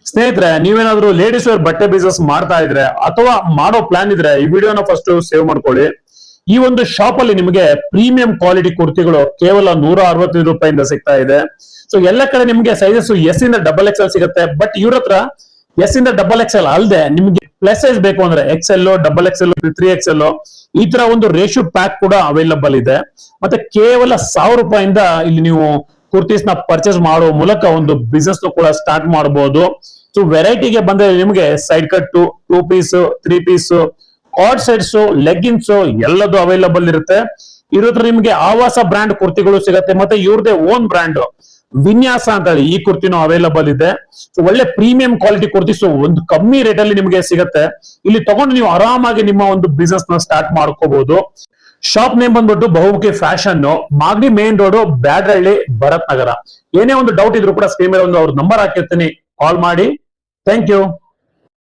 ಸ್ನೇಹಿತರೆ, ನೀವೇನಾದ್ರೂ ladies wear ಬಟ್ಟೆ ಬಿಸ್ನೆಸ್ ಮಾಡ್ತಾ ಇದ್ರೆ ಅಥವಾ ಮಾಡೋ ಪ್ಲಾನ್ ಇದ್ರೆ ಈ ವಿಡಿಯೋನ ಫಸ್ಟ್ ಸೇವ್ ಮಾಡ್ಕೊಳ್ಳಿ. ಈ ಒಂದು ಶಾಪ್ ಅಲ್ಲಿ ನಿಮಗೆ ಪ್ರೀಮಿಯಂ ಕ್ವಾಲಿಟಿ ಕುರ್ತಿಗಳು ಕೇವಲ 165 ರೂಪಾಯಿಂದ ಸಿಗ್ತಾ ಇದೆ. ಸೊ ಎಲ್ಲ ಕಡೆ ನಿಮಗೆ ಸೈಜಸ್ ಎಸ್ ಇಂದ XXL ಸಿಗುತ್ತೆ. ಬಟ್ ಇವ್ರ ಹತ್ರ ಎಸ್ ಇಂದ XXL ಅಲ್ಲದೆ ನಿಮ್ಗೆ ಪ್ಲಸ್ ಸೈಜ್ ಬೇಕು ಅಂದ್ರೆ XL, XXL, 3XL ಈ ತರ ಒಂದು ರೇಷಿಯೋ ಪ್ಯಾಕ್ ಕೂಡ ಅವೈಲಬಲ್ ಇದೆ. ಮತ್ತೆ ಕೇವಲ 1000 ರೂಪಾಯಿಂದ ಇಲ್ಲಿ ನೀವು ಕುರ್ತೀಸ್ ನ ಪರ್ಚೇಸ್ ಮಾಡುವ ಮೂಲಕ ಒಂದು ಬಿಸ್ನೆಸ್ ಕೂಡ ಸ್ಟಾರ್ಟ್ ಮಾಡಬಹುದು. ಸೊ ವೆರೈಟಿಗೆ ಬಂದ್ರೆ ನಿಮಗೆ side cut, 2 piece, 3 piece, card sets, leggings ಎಲ್ಲದೂ ಅವೈಲಬಲ್ ಇರುತ್ತೆ. ಇರೋದ್ರ ನಿಮಗೆ ಆವಾಸ ಬ್ರ್ಯಾಂಡ್ ಕುರ್ತಿಗಳು ಸಿಗುತ್ತೆ. ಮತ್ತೆ ಇವ್ರದೇ ಓನ್ ಬ್ರ್ಯಾಂಡ್ ವಿನ್ಯಾಸ ಅಂತ ಹೇಳಿ ಈ ಕುರ್ತಿನೂ ಅವೈಲಬಲ್ ಇದೆ. ಸೊ ಒಳ್ಳೆ ಪ್ರೀಮಿಯಂ ಕ್ವಾಲಿಟಿ ಕುರ್ತಿ ಒಂದು ಕಮ್ಮಿ ರೇಟ್ ಅಲ್ಲಿ ನಿಮಗೆ ಸಿಗುತ್ತೆ. ಇಲ್ಲಿ ತಗೊಂಡು ನೀವು ಆರಾಮಾಗಿ ನಿಮ್ಮ ಒಂದು ಬಿಸ್ನೆಸ್ ನ ಸ್ಟಾರ್ಟ್ ಮಾಡ್ಕೋಬಹುದು. ಶಾಪ್ ನೇಮ್ ಬಂದ್ಬಿಟ್ಟು Bahumukhi fashion, Magadi main road, Byadarahalli, Bharat Nagar. ಏನೇ ಒಂದು ಡೌಟ್ ಇದ್ರು ಕೂಡ ಸ್ಕ್ರೀನ್ ಮೇಲೆ ಒಂದು ಅವ್ರ ನಂಬರ್ ಹಾಕಿರ್ತೀನಿ, ಕಾಲ್ ಮಾಡಿ. Thank you.